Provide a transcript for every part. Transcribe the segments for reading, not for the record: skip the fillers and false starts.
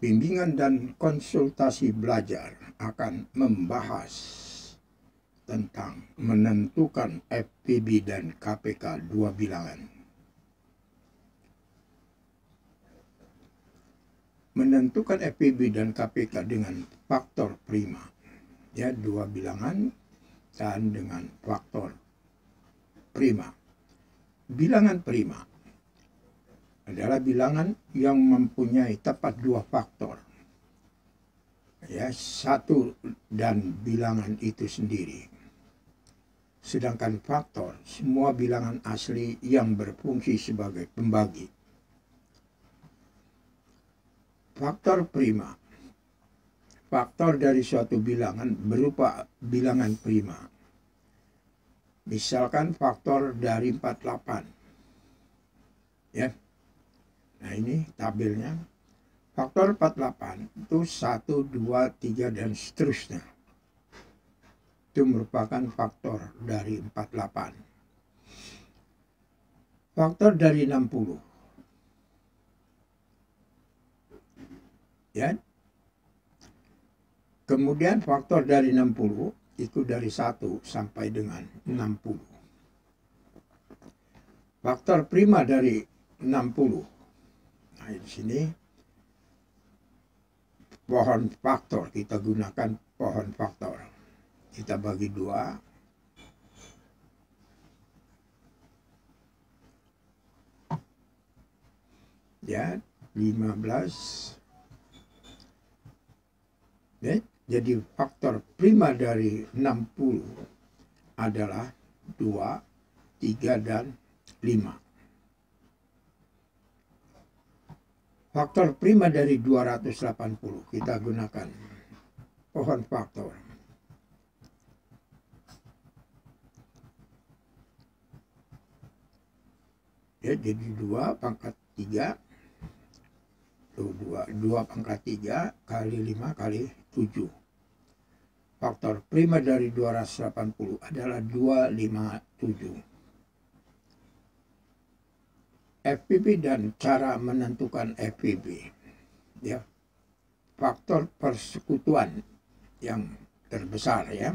Bimbingan dan konsultasi belajar akan membahas tentang menentukan FPB dan KPK dua bilangan. Menentukan FPB dan KPK dengan faktor prima, ya, dua bilangan dan dengan faktor prima. Bilangan prima adalah bilangan yang mempunyai tepat dua faktor, ya, satu dan bilangan itu sendiri. Sedangkan faktor semua bilangan asli yang berfungsi sebagai pembagi. Faktor prima, faktor dari suatu bilangan berupa bilangan prima. Misalkan faktor dari 48, ya. Nah, ini tabelnya. Faktor 48 itu 1, 2, 3, dan seterusnya. Itu merupakan faktor dari 48. Faktor dari 60. Ya. Kemudian faktor dari 60 itu dari 1 sampai dengan 60. Faktor prima dari 60. Nah, di sini pohon faktor, kita gunakan pohon faktor. Kita bagi dua. Ya, 15. Ya, jadi faktor prima dari 60 adalah 2, 3, dan 5. Faktor prima dari 280 kita gunakan pohon faktor. Ya, jadi 2 pangkat 3. 2 pangkat 3 kali 5 kali 7. Faktor prima dari 280 adalah 257. FPB dan cara menentukan FPB, ya, faktor persekutuan yang terbesar, ya,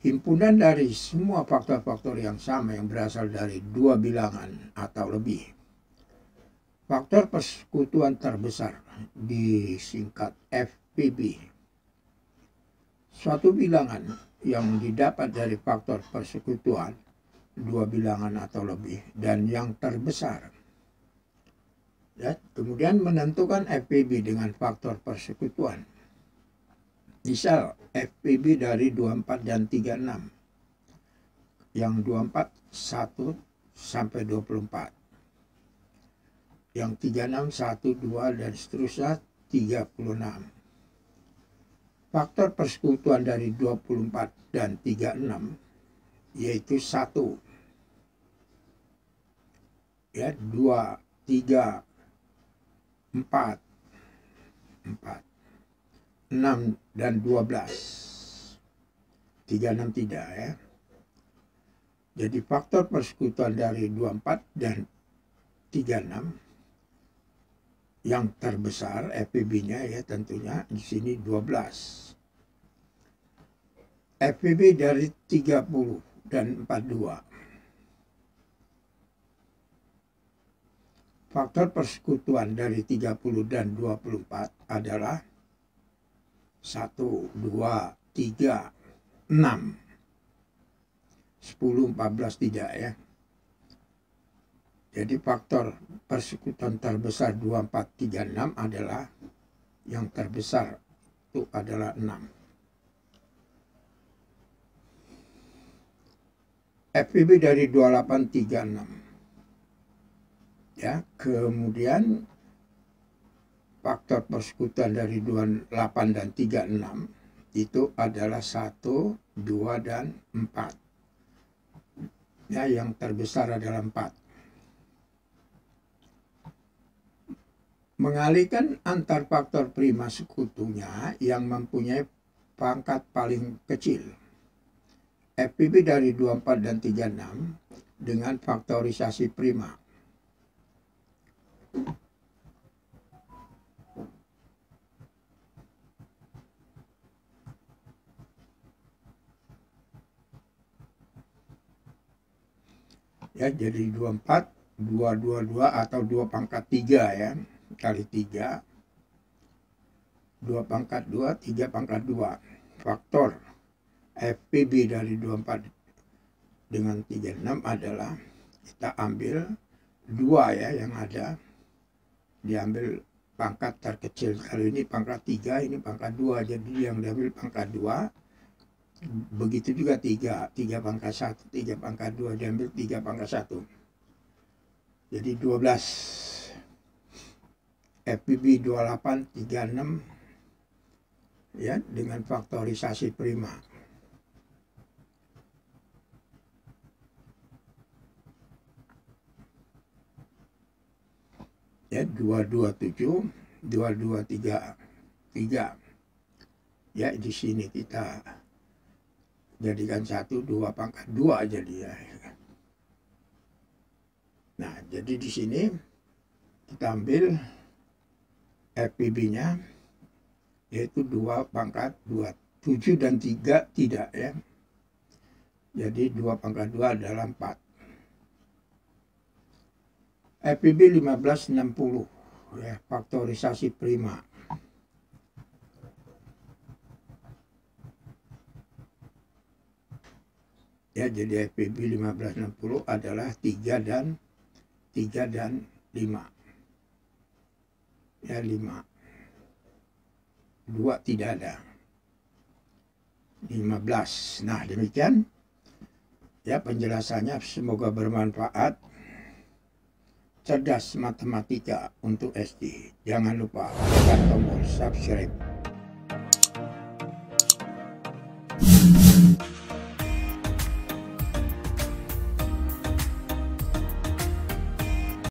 himpunan dari semua faktor-faktor yang sama yang berasal dari dua bilangan atau lebih. Faktor persekutuan terbesar disingkat FPB. Suatu bilangan yang didapat dari faktor persekutuan dua bilangan atau lebih dan yang terbesar, ya, kemudian menentukan FPB dengan faktor persekutuan. Misal FPB dari 24 dan 36, yang 24 1 sampai 24, yang 36 1, 2, dan seterusnya 36. Faktor persekutuan dari 24 dan 36 yaitu 1, ya, 2, 3, 4, 6, dan 12. 36 tidak, ya. Jadi faktor persekutuan dari 24 dan 36 yang terbesar FPB-nya, ya, tentunya di sini 12. FPB dari 30 dan 42. Faktor persekutuan dari 30 dan 24 adalah 1, 2, 3, 6. 10, 14 tidak, ya. Jadi faktor persekutuan terbesar 24, 36 adalah yang terbesar itu adalah 6. FPB dari 28, 36. Ya, kemudian faktor persekutuan dari 28 dan 36 itu adalah 1, 2, dan 4. Ya, yang terbesar adalah 4. Mengalihkan antar faktor prima sekutunya yang mempunyai pangkat paling kecil. FPB dari 24 dan 36 dengan faktorisasi prima. Ya, jadi 24, 222 atau 2 pangkat 3 ya, kali 3. 2 pangkat 2, 3 pangkat 2. Faktor FPB dari 24 dengan 36 adalah, kita ambil 2 ya yang ada, diambil pangkat terkecil. Kalau ini pangkat 3, ini pangkat 2, jadi yang diambil pangkat 2. Begitu juga 3 pangkat 1, 3 pangkat 2, diambil 3 pangkat 1. Jadi 12. FPB 2836 ya, dengan faktorisasi prima. Ya, 227, 2233. Ya, di sini kita jadikan 1, 2 pangkat 2 jadi ya. Nah, jadi di sini kita ambil FPB-nya, yaitu 2 pangkat 2. 7 dan 3 tidak ya. Jadi 2 pangkat 2 adalah 4. FPB 1560 ya, faktorisasi prima. Ya, jadi FPB 1560 adalah 3 dan 5. Ya, 5. 2 tidak ada. 15. Nah, demikian ya penjelasannya, semoga bermanfaat. Cerdas matematika untuk SD. Jangan lupa tekan tombol subscribe.